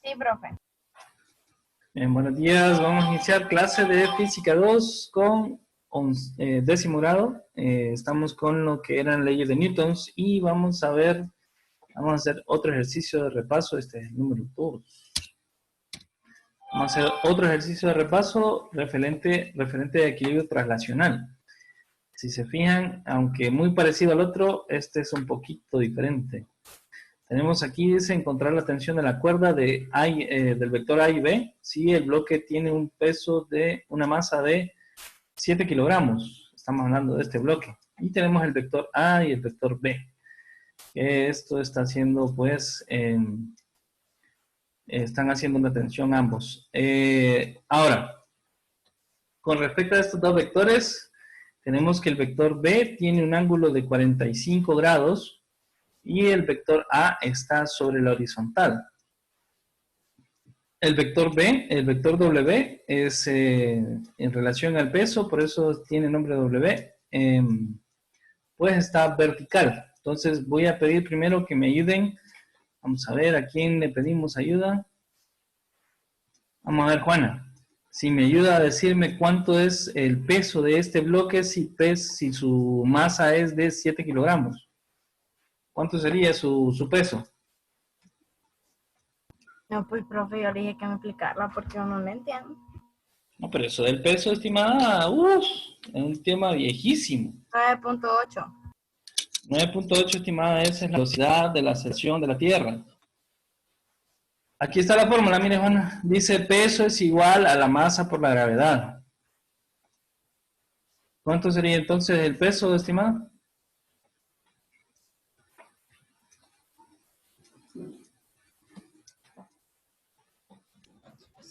Sí, profe. Buenos días, vamos a iniciar clase de Física 2 con 10º grado. Estamos con lo que eran leyes de Newton y vamos a hacer otro ejercicio de repaso. Este es el número 2. Vamos a hacer otro ejercicio de repaso referente a equilibrio traslacional. Si se fijan, aunque muy parecido al otro, este es un poquito diferente. Tenemos aquí, dice, encontrar la tensión de la cuerda del vector A y B, si el bloque tiene un peso de una masa de 7 kilogramos. Estamos hablando de este bloque. Y tenemos el vector A y el vector B. Esto está haciendo, pues, están haciendo una tensión ambos. Ahora, con respecto a estos dos vectores, tenemos que el vector B tiene un ángulo de 45 grados, y el vector A está sobre la horizontal. El vector B, el vector W, es en relación al peso, por eso tiene nombre W, pues está vertical. Entonces voy a pedir primero que me ayuden. Vamos a ver a quién le pedimos ayuda. Vamos a ver, Juana. Si me ayuda a decirme cuánto es el peso de este bloque si su masa es de 7 kilogramos. ¿Cuánto sería su peso? No, pues, profe, yo le dije que me explicarla porque uno no entiende. No, pero eso del peso, estimada, es un tema viejísimo. 9.8. 9.8, estimada, esa es la velocidad de la aceleración de la Tierra. Aquí está la fórmula, mire, Juana. Dice peso es igual a la masa por la gravedad. ¿Cuánto sería entonces el peso, estimada?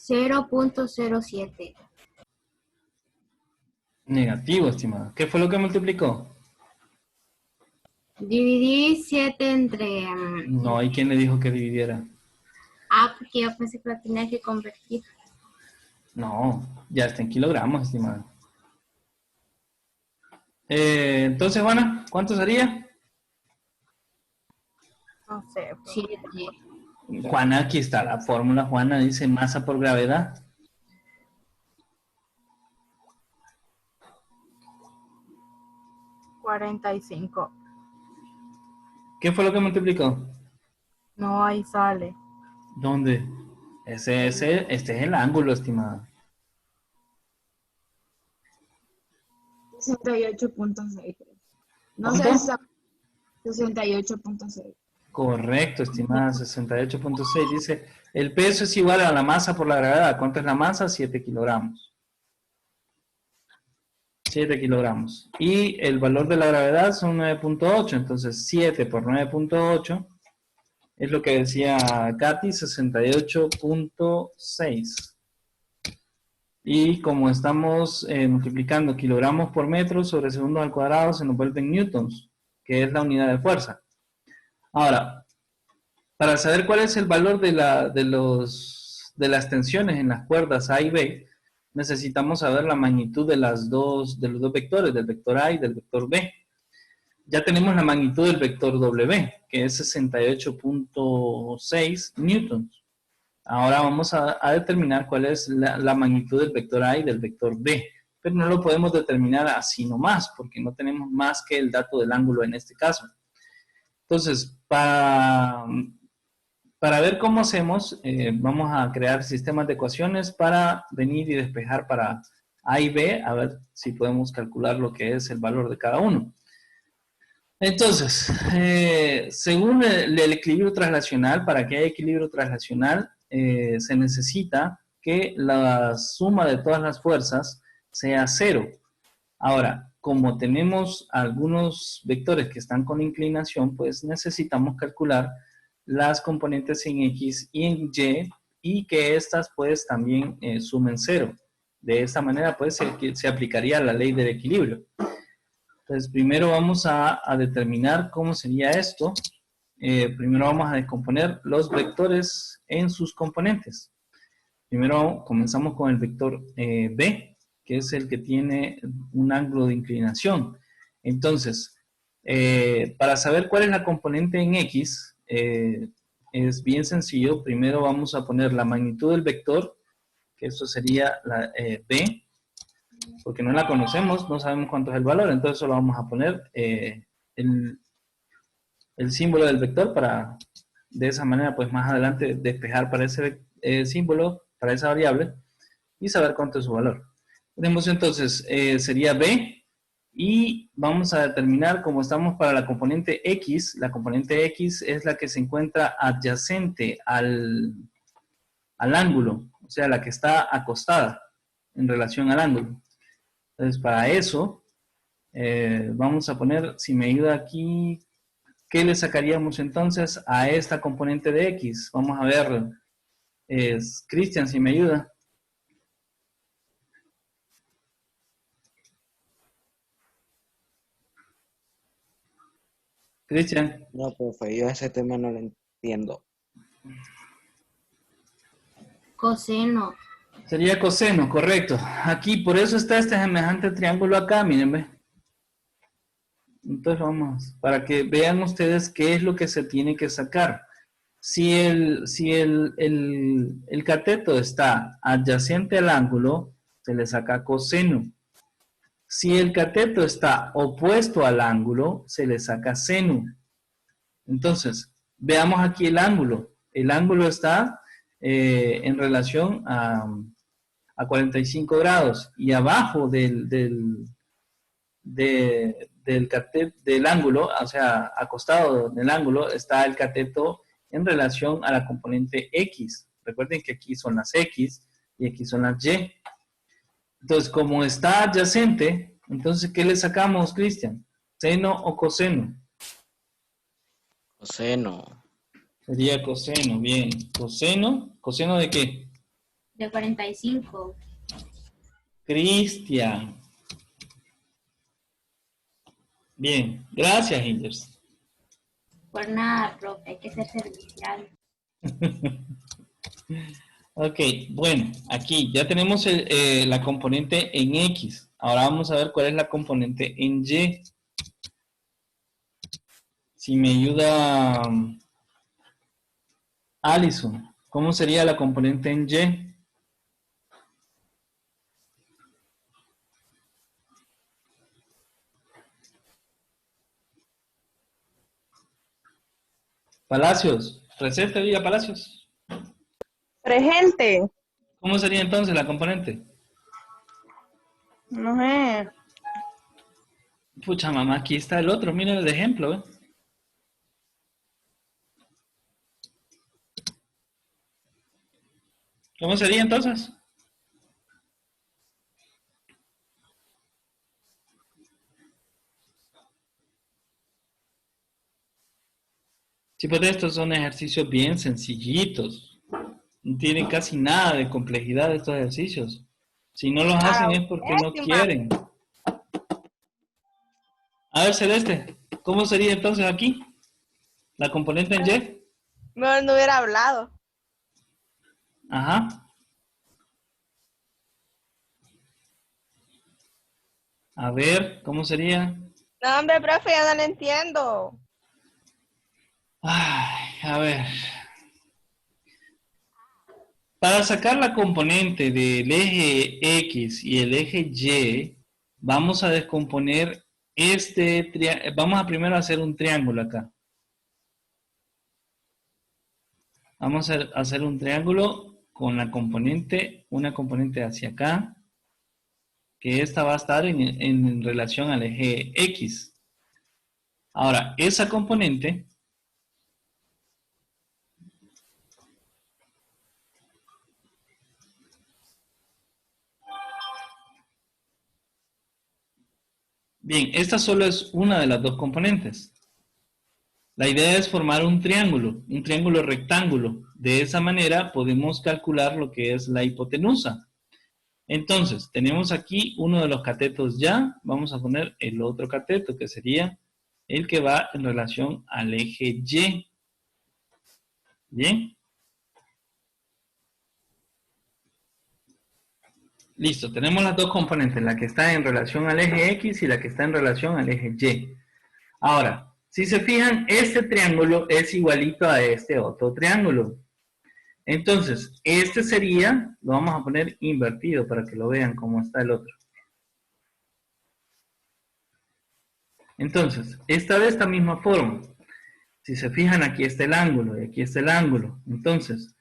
$0.07. Negativo, estimada. ¿Qué fue lo que multiplicó? Dividí 7 entre... No, ¿y quién le dijo que dividiera? porque yo pensé que lo tenía que convertir. No, ya está en kilogramos, estimada. Entonces, Juana, ¿cuánto sería? No sé, profe. 7. Juana, aquí está la fórmula. Juana dice masa por gravedad. $45. ¿Qué fue lo que multiplicó? No, ahí sale. ¿Dónde? Este es el ángulo, estimada. 68.6. No sé, ¿Cuánto? 68.6. Correcto, estimada, 68.6. Dice, el peso es igual a la masa por la gravedad. ¿Cuánto es la masa? 7 kilogramos. 7 kilogramos. Y el valor de la gravedad son 9.8. Entonces, 7 por 9.8 es lo que decía Katy, 68.6. Y como estamos multiplicando kilogramos por metro sobre segundos al cuadrado, se nos vuelven newtons, que es la unidad de fuerza. Ahora, para saber cuál es el valor de las tensiones en las cuerdas A y B, necesitamos saber la magnitud de los dos vectores, del vector A y del vector B. Ya tenemos la magnitud del vector W, que es 68.6 newtons. Ahora vamos a determinar cuál es la magnitud del vector A y del vector B. Pero no lo podemos determinar así nomás, porque no tenemos más que el dato del ángulo en este caso. Entonces, para ver cómo hacemos, vamos a crear sistemas de ecuaciones para venir y despejar para A y B, a ver si podemos calcular lo que es el valor de cada uno. Entonces, según el equilibrio traslacional, para que haya equilibrio traslacional, se necesita que la suma de todas las fuerzas sea 0. Ahora, como tenemos algunos vectores que están con inclinación, pues necesitamos calcular las componentes en X y en Y, y que estas pues también sumen 0. De esta manera pues se aplicaría la ley del equilibrio. Entonces primero vamos a determinar cómo sería esto. Primero vamos a descomponer los vectores en sus componentes. Primero comenzamos con el vector B, que es el que tiene un ángulo de inclinación. Entonces, para saber cuál es la componente en X, es bien sencillo. Primero vamos a poner la magnitud del vector, que eso sería la B, porque no la conocemos, no sabemos cuánto es el valor, entonces solo vamos a poner el símbolo del vector para, de esa manera, pues más adelante despejar para ese símbolo, para esa variable, y saber cuánto es su valor. Tenemos entonces, sería B, y vamos a determinar, como estamos para la componente X es la que se encuentra adyacente al ángulo, o sea, la que está acostada en relación al ángulo. Entonces, para eso, vamos a poner, si me ayuda aquí, ¿qué le sacaríamos entonces a esta componente de X? Vamos a ver, Cristian, si me ayuda. Cristian. No, profe, yo ese tema no lo entiendo. Coseno. Sería coseno, correcto. Aquí, por eso está este semejante triángulo acá, miren, ve. Entonces vamos, para que vean ustedes qué es lo que se tiene que sacar. Si el cateto está adyacente al ángulo, se le saca coseno. Si el cateto está opuesto al ángulo, se le saca seno. Entonces, veamos aquí el ángulo. El ángulo está en relación a 45 grados. Y abajo del ángulo, o sea, acostado del ángulo, está el cateto en relación a la componente X. Recuerden que aquí son las X y aquí son las Y. Entonces, como está adyacente, entonces, ¿qué le sacamos, Cristian? ¿Seno o coseno? Coseno. Sería coseno, bien. ¿Coseno? ¿Coseno de qué? De 45. Cristian. Bien, gracias, Hinders. Por nada, profe, hay que ser servicial. Ok, bueno, aquí ya tenemos la componente en X. Ahora vamos a ver cuál es la componente en Y. Si me ayuda Alison, ¿cómo sería la componente en Y? Palacios, receta, diga Palacios. Presente. ¿Cómo sería entonces la componente? No sé. Pucha, mamá, aquí está el otro, miren el ejemplo, ¿eh? ¿Cómo sería entonces? Sí, pues estos son ejercicios bien sencillitos. No tienen casi nada de complejidad estos ejercicios. Si no los hacen es porque no quieren. A ver, Celeste, ¿cómo sería entonces aquí? ¿La componente en Y? No hubiera hablado. Ajá. A ver, ¿cómo sería? No, hombre, profe, ya no lo entiendo. Ay, a ver. Para sacar la componente del eje X y el eje Y, vamos a descomponer vamos a primero hacer un triángulo acá. Vamos a hacer un triángulo con la componente, una componente hacia acá, que esta va a estar en relación al eje X. Ahora, esa componente bien, esta solo es una de las dos componentes. La idea es formar un triángulo rectángulo. De esa manera podemos calcular lo que es la hipotenusa. Entonces, tenemos aquí uno de los catetos ya. Vamos a poner el otro cateto, que sería el que va en relación al eje Y. ¿Bien? Listo, tenemos las dos componentes, la que está en relación al eje X y la que está en relación al eje Y. Ahora, Si se fijan, este triángulo es igualito a este otro triángulo. Entonces, este sería, lo vamos a poner invertido para que lo vean cómo está el otro. Entonces, está de esta misma forma. Si se fijan, aquí está el ángulo y aquí está el ángulo. Entonces,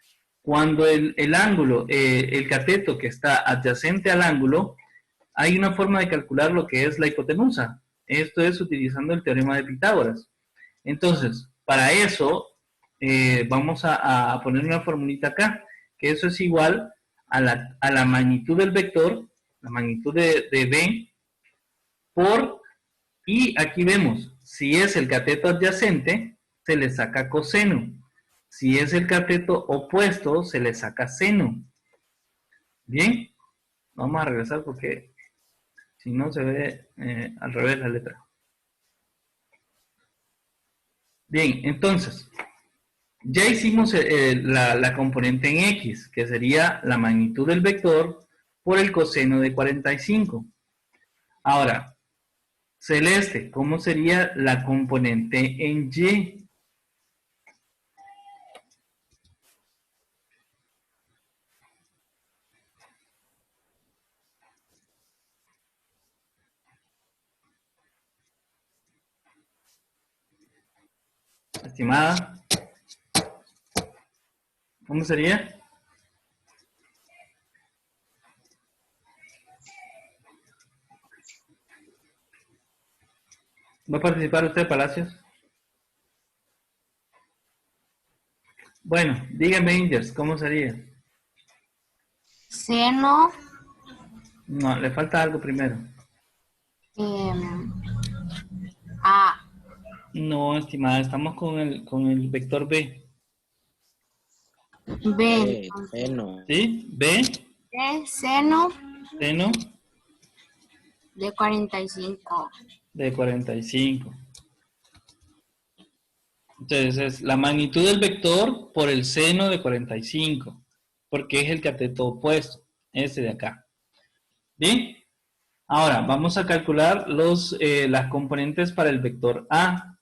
cuando el ángulo, el cateto que está adyacente al ángulo, hay una forma de calcular lo que es la hipotenusa. Esto es utilizando el teorema de Pitágoras. Entonces, para eso, vamos a poner una formulita acá, que eso es igual a la magnitud del vector, la magnitud de B, por, y aquí vemos, si es el cateto adyacente, se le saca coseno. Si es el cateto opuesto, se le saca seno. Bien, vamos a regresar porque si no se ve al revés la letra. Bien, entonces, ya hicimos la componente en X, que sería la magnitud del vector por el coseno de 45. Ahora, Celeste, ¿cómo sería la componente en Y? Estimada, ¿cómo sería? ¿Va a participar usted, Palacios? Bueno, dígame, Ingers, ¿cómo sería? Seno No, le falta algo primero. A. No, estimada, estamos con el vector B. B. Seno. ¿Sí? B, B. Seno seno de 45. de 45. Entonces es la magnitud del vector por el seno de 45, porque es el cateto opuesto, este de acá. ¿Bien? Ahora, vamos a calcular las componentes para el vector A.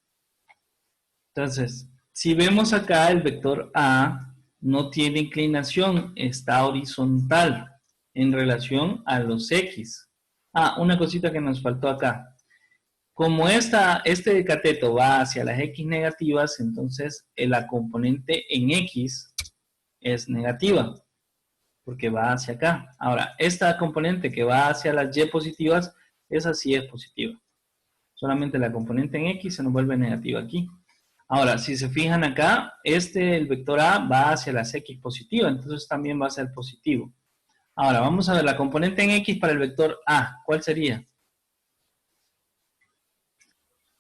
Entonces, si vemos acá, el vector A no tiene inclinación, está horizontal en relación a los X. Una cosita que nos faltó acá. Como este cateto va hacia las X negativas, entonces la componente en X es negativa, porque va hacia acá. Ahora, esta componente que va hacia las Y positivas, esa sí es positiva. Solamente la componente en X se nos vuelve negativa aquí. Ahora, si se fijan acá, el vector A va hacia las X positivas, entonces también va a ser positivo. Ahora, vamos a ver la componente en X para el vector A. ¿Cuál sería?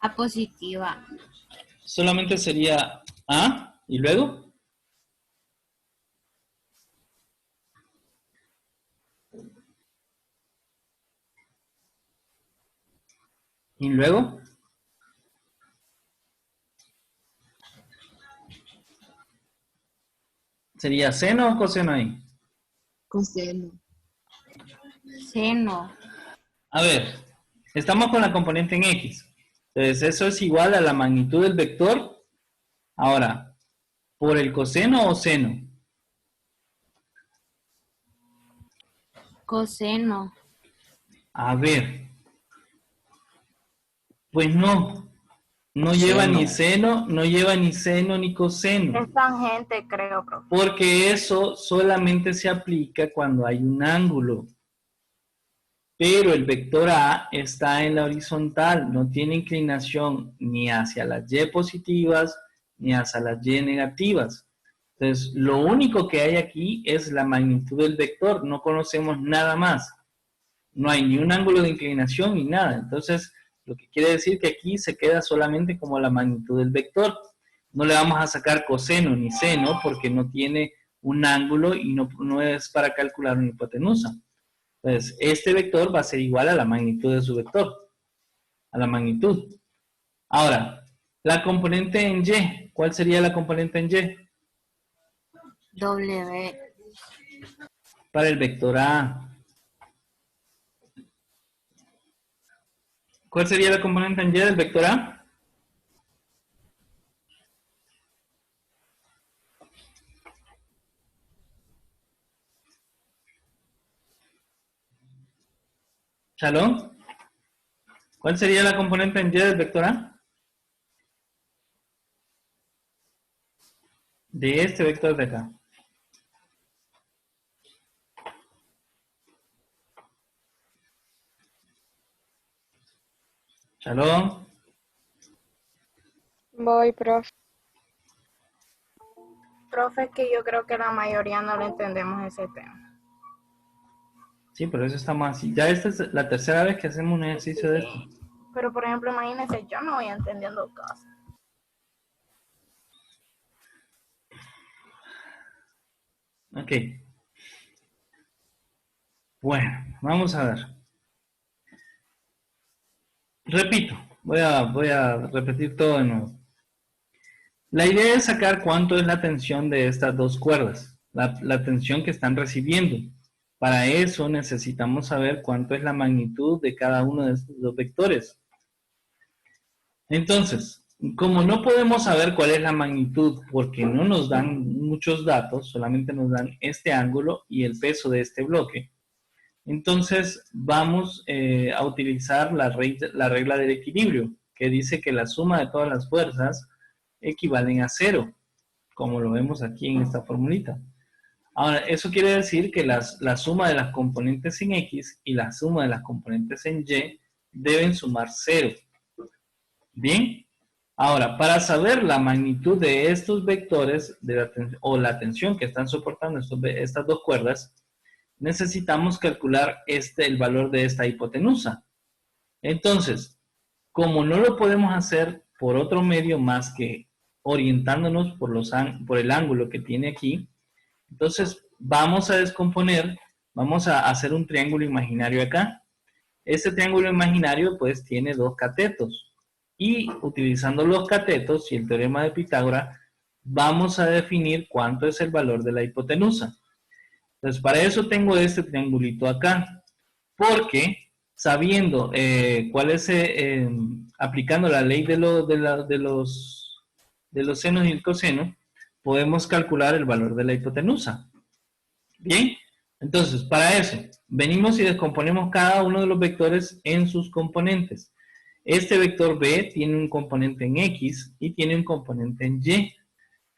A positiva. Solamente sería A, y luego. Y luego. ¿Sería seno o coseno ahí? Coseno. Seno. A ver, estamos con la componente en X. Entonces, eso es igual a la magnitud del vector. Ahora, ¿por el coseno o seno? Coseno. A ver. Pues no. No lleva Seno. ni seno, no lleva ni seno ni coseno. Es tangente, creo, profe. Porque eso solamente se aplica cuando hay un ángulo. Pero el vector A está en la horizontal, no tiene inclinación ni hacia las Y positivas ni hacia las Y negativas. Entonces, lo único que hay aquí es la magnitud del vector, no conocemos nada más. No hay ni un ángulo de inclinación ni nada. Entonces, lo que quiere decir que aquí se queda solamente como la magnitud del vector. No le vamos a sacar coseno ni seno porque no tiene un ángulo y no es para calcular una hipotenusa. Entonces, este vector va a ser igual a la magnitud de su vector, a la magnitud. Ahora, la componente en Y, ¿cuál sería la componente en Y? W. Para el vector A. ¿Cuál sería la componente en Y del vector A? ¿Shalom? ¿Cuál sería la componente en Y del vector A? De este vector de acá. ¿Shalom? Voy, profe. Profe, que yo creo que la mayoría no le entendemos ese tema. Sí, pero eso está más así. Ya esta es la tercera vez que hacemos un ejercicio de esto. Pero, por ejemplo, imagínense, yo no voy entendiendo cosas. Ok. Bueno, vamos a ver. Repito, voy a repetir todo de nuevo. La idea es sacar cuánto es la tensión de estas dos cuerdas, la tensión que están recibiendo. Para eso necesitamos saber cuánto es la magnitud de cada uno de estos dos vectores. Entonces, como no podemos saber cuál es la magnitud porque no nos dan muchos datos, solamente nos dan este ángulo y el peso de este bloque, entonces vamos a utilizar la regla del equilibrio, que dice que la suma de todas las fuerzas equivalen a 0, como lo vemos aquí en esta formulita. Ahora, eso quiere decir que la suma de las componentes en X y la suma de las componentes en Y deben sumar 0. Bien, ahora, para saber la magnitud de estos vectores o la tensión que están soportando estas dos cuerdas, necesitamos calcular el valor de esta hipotenusa. Entonces, como no lo podemos hacer por otro medio más que orientándonos por el ángulo que tiene aquí, entonces vamos a descomponer, vamos a hacer un triángulo imaginario acá. Este triángulo imaginario pues tiene dos catetos y utilizando los catetos y el teorema de Pitágoras vamos a definir cuánto es el valor de la hipotenusa. Entonces para eso tengo este triangulito acá, porque sabiendo cuál es, aplicando la ley de los senos y el coseno, podemos calcular el valor de la hipotenusa. Bien, entonces para eso, venimos y descomponemos cada uno de los vectores en sus componentes. Este vector B tiene un componente en X y tiene un componente en Y.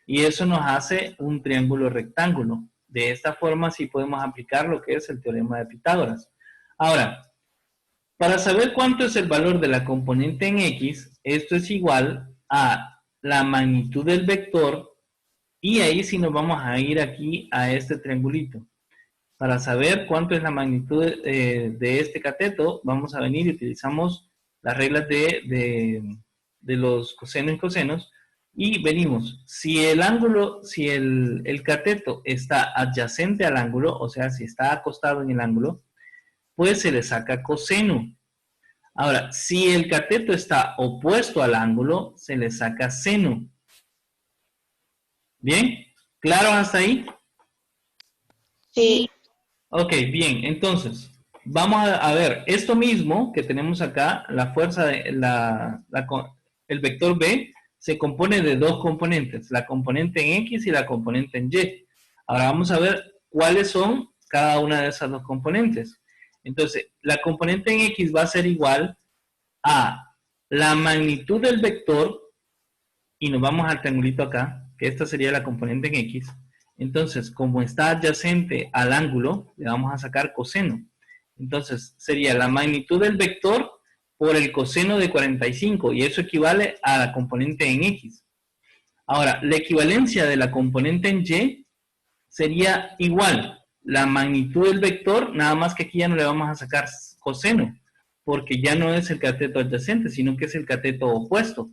Y eso nos hace un triángulo rectángulo. De esta forma sí podemos aplicar lo que es el teorema de Pitágoras. Ahora, para saber cuánto es el valor de la componente en X, esto es igual a la magnitud del vector, y ahí sí nos vamos a ir aquí a este triangulito. Para saber cuánto es la magnitud de este cateto, vamos a venir y utilizamos las reglas de los cosenos y cosenos, y venimos, si el ángulo, si el cateto está adyacente al ángulo, o sea, si está acostado en el ángulo, pues se le saca coseno. Ahora, si el cateto está opuesto al ángulo, se le saca seno. ¿Bien? ¿Claro hasta ahí? Sí. Ok, bien, entonces, vamos a ver, esto mismo que tenemos acá, la fuerza de el vector B, se compone de dos componentes, la componente en X y la componente en Y. Ahora vamos a ver cuáles son cada una de esas dos componentes. Entonces, la componente en X va a ser igual a la magnitud del vector, y nos vamos al triangulito acá, que esta sería la componente en X. Entonces, como está adyacente al ángulo, le vamos a sacar coseno. Entonces, sería la magnitud del vector por el coseno de 45, y eso equivale a la componente en X. Ahora, la equivalencia de la componente en Y sería igual la magnitud del vector, nada más que aquí ya no le vamos a sacar coseno, porque ya no es el cateto adyacente, sino que es el cateto opuesto.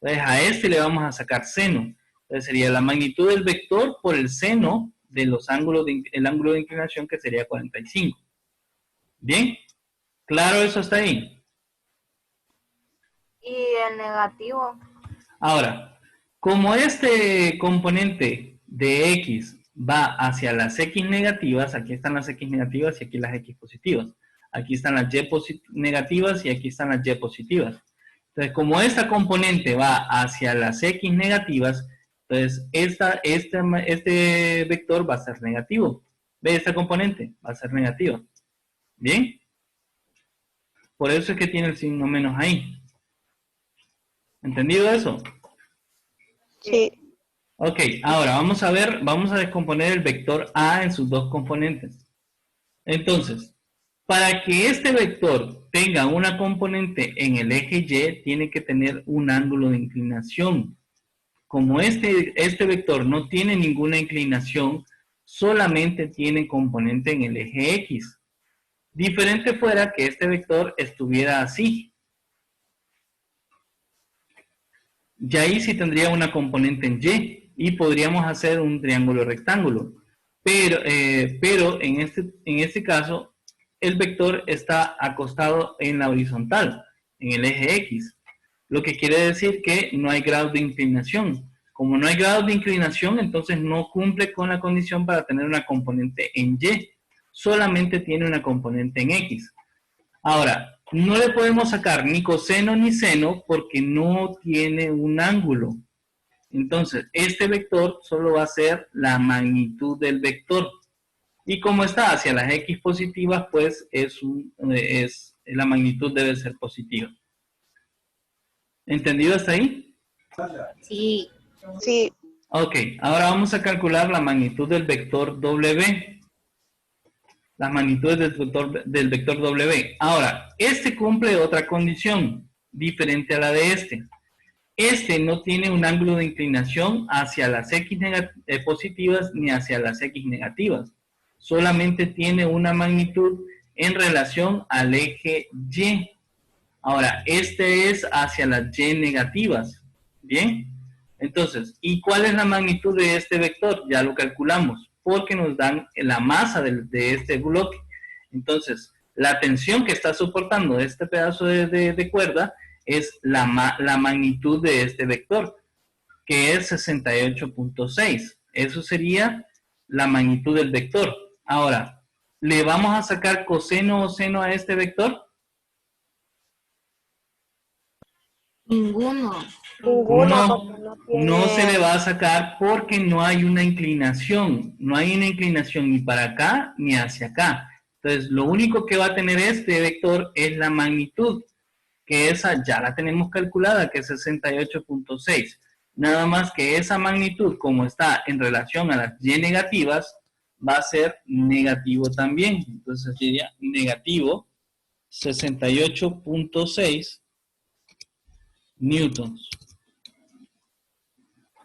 Entonces, a este le vamos a sacar seno. Entonces, sería la magnitud del vector por el seno de los ángulos el ángulo de inclinación, que sería 45. ¿Bien? ¿Claro eso hasta ahí? Y el negativo. Ahora, como este componente de X va hacia las X negativas, aquí están las X negativas y aquí las X positivas. Aquí están las Y negativas y aquí están las Y positivas. Entonces, como esta componente va hacia las X negativas, entonces este vector va a ser negativo. ¿Ve esta componente? Va a ser negativa. ¿Bien? Por eso es que tiene el signo menos ahí. ¿Entendido eso? Sí. Ok, ahora vamos a ver, vamos a descomponer el vector A en sus dos componentes. Entonces, para que este vector tenga una componente en el eje Y, tiene que tener un ángulo de inclinación. Como este vector no tiene ninguna inclinación, solamente tiene componente en el eje X. Diferente fuera que este vector estuviera así. Y ahí sí tendría una componente en Y podríamos hacer un triángulo rectángulo. Pero en este caso, el vector está acostado en la horizontal, en el eje X. Lo que quiere decir que no hay grado de inclinación. Como no hay grado de inclinación, entonces no cumple con la condición para tener una componente en Y. Solamente tiene una componente en X. Ahora, no le podemos sacar ni coseno ni seno porque no tiene un ángulo. Entonces, este vector solo va a ser la magnitud del vector. Y como está hacia las X positivas, pues la magnitud debe ser positiva. ¿Entendido hasta ahí? Sí. Sí. Ok, ahora vamos a calcular la magnitud del vector W. Las magnitudes del vector W. Ahora, este cumple otra condición diferente a la de este. Este no tiene un ángulo de inclinación hacia las X positivas ni hacia las X negativas. Solamente tiene una magnitud en relación al eje Y. Ahora, este es hacia las Y negativas. ¿Bien? Entonces, ¿y cuál es la magnitud de este vector? Ya lo calculamos, porque nos dan la masa de este bloque. Entonces, la tensión que está soportando este pedazo de cuerda es la magnitud de este vector, que es 68.6. Eso sería la magnitud del vector. Ahora, ¿le vamos a sacar coseno o seno a este vector? Ninguno. Ninguna porque no tiene... No se le va a sacar porque no hay una inclinación. No hay una inclinación ni para acá ni hacia acá. Entonces, lo único que va a tener este vector es la magnitud, que esa ya la tenemos calculada, que es 68.6. Nada más que esa magnitud, como está en relación a las Y negativas, va a ser negativo también. Entonces sería negativo 68.6 newtons.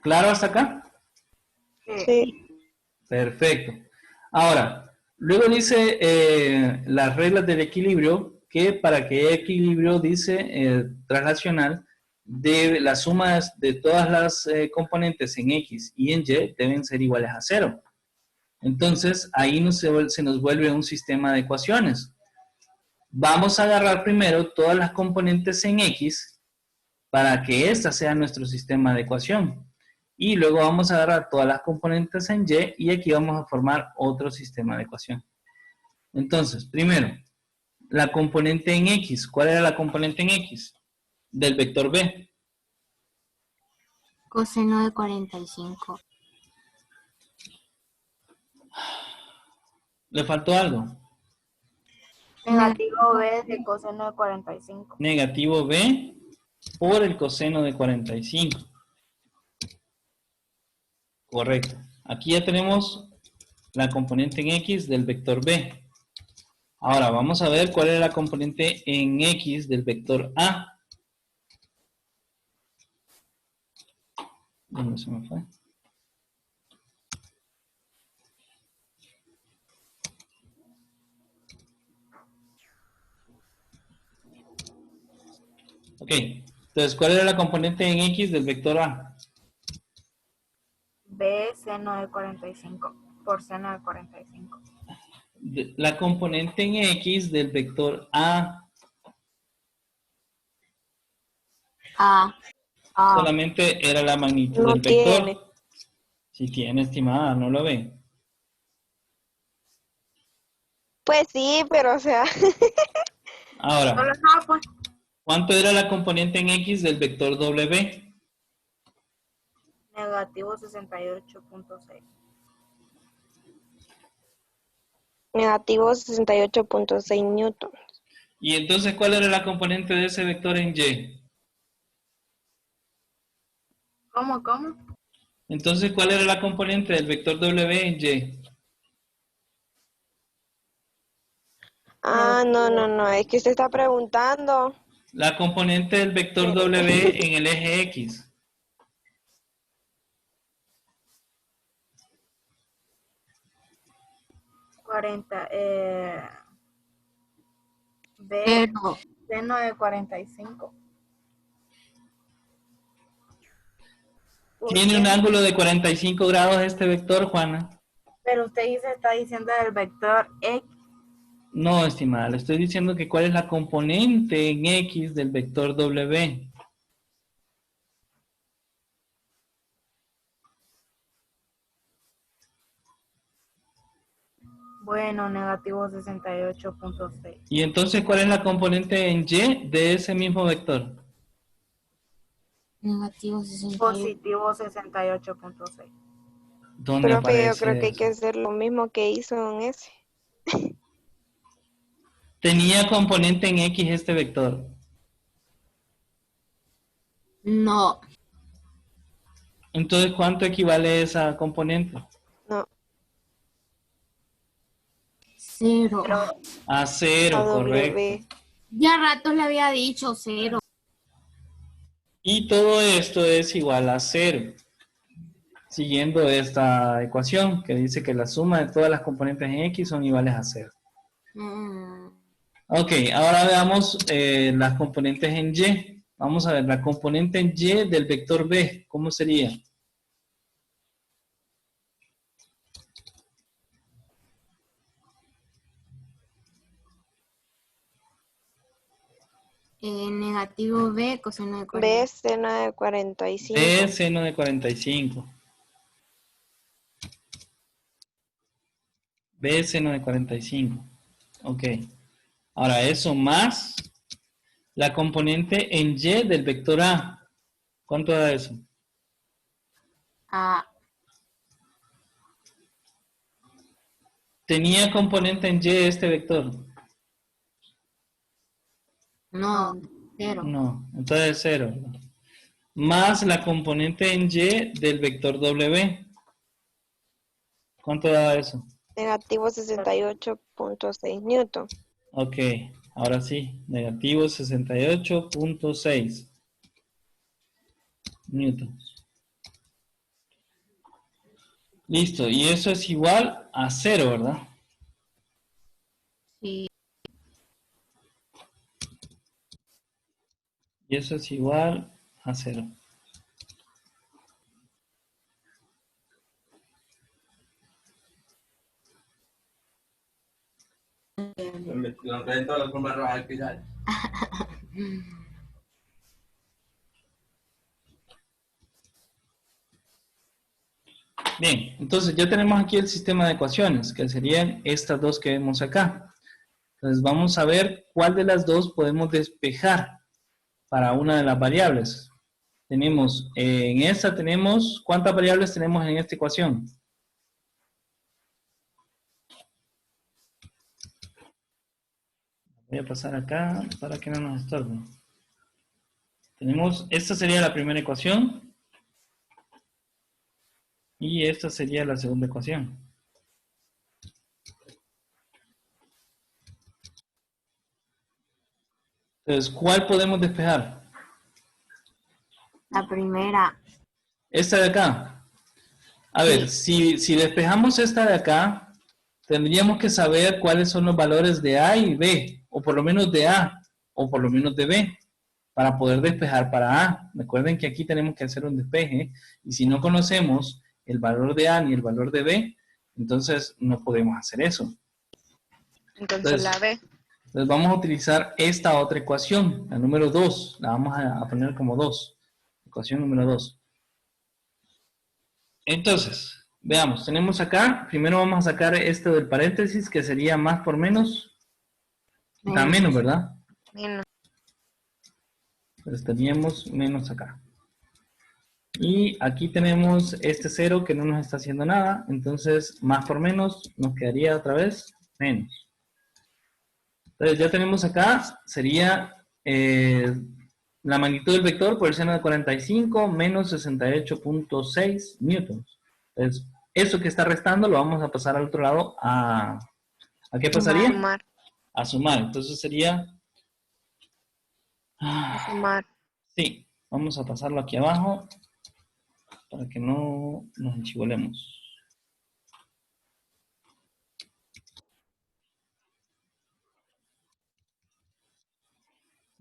¿Claro hasta acá? Sí. Perfecto. Ahora, luego dice las reglas del equilibrio, que para que haya equilibrio, dice traslacional, de las sumas de todas las componentes en X y en Y deben ser iguales a 0. Entonces, ahí se nos vuelve un sistema de ecuaciones. Vamos a agarrar primero todas las componentes en X para que esta sea nuestro sistema de ecuación. Y luego vamos a agarrar todas las componentes en Y y aquí vamos a formar otro sistema de ecuación. Entonces, primero, la componente en X. ¿Cuál era la componente en X? Del vector B. Coseno de 45. ¿Le faltó algo? Negativo B de coseno de 45. Negativo B por el coseno de 45. Correcto. Aquí ya tenemos la componente en X del vector B. Ahora vamos a ver cuál es la componente en X del vector A. ¿Dónde se me fue? Ok. Entonces, ¿cuál era la componente en X del vector A? B seno de 45 por seno de 45. La componente en X del vector A. A. Solamente era la magnitud No del vector. tiene. Si tiene, estimada, ¿no lo ve? Pues sí, pero o sea... Ahora, Solo no, pues. ¿cuánto era la componente en X del vector W? Negativo 68.6. negativo 68.6 newtons. Y entonces, ¿cuál era la componente de ese vector en Y? ¿Cómo? Entonces, ¿cuál era la componente del vector W en Y? Ah, no, es que usted está preguntando. La componente del vector W en el eje X. 40, B, Pero seno de 45. Tiene un ángulo de 45 grados este vector, Juana. Pero usted está diciendo del vector X. No, estimada, le estoy diciendo que cuál es la componente en X del vector W. Bueno, negativo 68.6. Y entonces, ¿cuál es la componente en Y de ese mismo vector? negativo 68. Positivo 68.6. ¿Dónde Profe, yo aparece creo que hay que eso? hacer lo mismo que hizo en ese. ¿Tenía componente en X este vector? No, Entonces, ¿cuánto equivale esa componente? No, 0. A a 0, correcto. W. Ya ratos le había dicho 0. Y todo esto es igual a 0. Siguiendo esta ecuación que dice que la suma de todas las componentes en X son iguales a 0. Ok, ahora veamos las componentes en Y. Vamos a ver, la componente en Y del vector B, ¿cómo sería? Negativo B, coseno de 40. B, seno de 45. B seno de 45. B seno de 45. Ok. Ahora eso más la componente en Y del vector A. ¿Cuánto da eso? Ah, ¿Tenía componente en Y este vector? no, 0. No, entonces 0. Más la componente en Y del vector W. ¿Cuánto da eso? Negativo 68.6 newton. Ok, ahora sí, negativo 68.6 newtons. Listo, y eso es igual a 0, ¿verdad? Sí. Y eso es igual a 0. Bien, entonces ya tenemos aquí el sistema de ecuaciones, que serían estas dos que vemos acá. Entonces vamos a ver cuál de las dos podemos despejar para una de las variables. Tenemos, en esta tenemos, ¿cuántas variables tenemos en esta ecuación? Voy a pasar acá para que no nos estorben. Tenemos, esta sería la primera ecuación. Y esta sería la segunda ecuación. Entonces, ¿cuál podemos despejar? La primera. Esta de acá. A ver, si despejamos esta de acá, tendríamos que saber cuáles son los valores de A y B, o por lo menos de A, o por lo menos de B, para poder despejar para A. Recuerden que aquí tenemos que hacer un despeje, y si no conocemos el valor de A ni el valor de B, entonces no podemos hacer eso. Entonces la B. Entonces vamos a utilizar esta otra ecuación, la número 2, la vamos a poner como 2, ecuación número 2. Entonces, veamos, tenemos acá, primero vamos a sacar esto del paréntesis, que sería más por menos, da menos, ¿verdad? Menos. Entonces teníamos menos acá. Y aquí tenemos este 0 que no nos está haciendo nada, entonces más por menos nos quedaría otra vez menos. Entonces ya tenemos acá, sería la magnitud del vector por el seno de 45 menos 68.6 newtons. Entonces, eso que está restando lo vamos a pasar al otro lado ¿a qué pasaría? Sumar. A sumar. Entonces sería... Sumar. Sí, vamos a pasarlo aquí abajo para que no nos enchivolemos.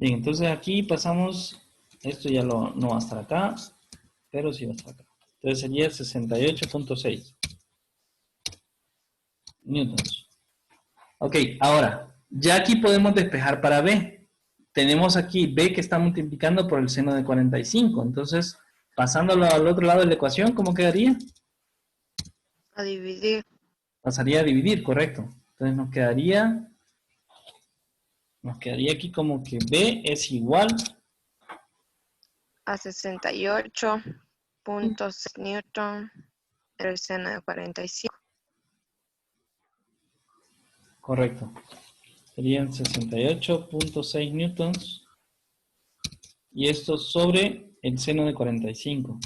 Bien, entonces aquí pasamos, esto ya no va a estar acá, pero sí va a estar acá. Entonces sería 68.6 newtons. Ok, ahora, ya aquí podemos despejar para B. Tenemos aquí B que está multiplicando por el seno de 45. Entonces, pasándolo al otro lado de la ecuación, ¿cómo quedaría? A dividir. Pasaría a dividir, correcto. Entonces nos quedaría aquí como que B es igual A 68.6 newton. El seno de 45. correcto. Serían 68.6 newtons. Y esto sobre el seno de 45.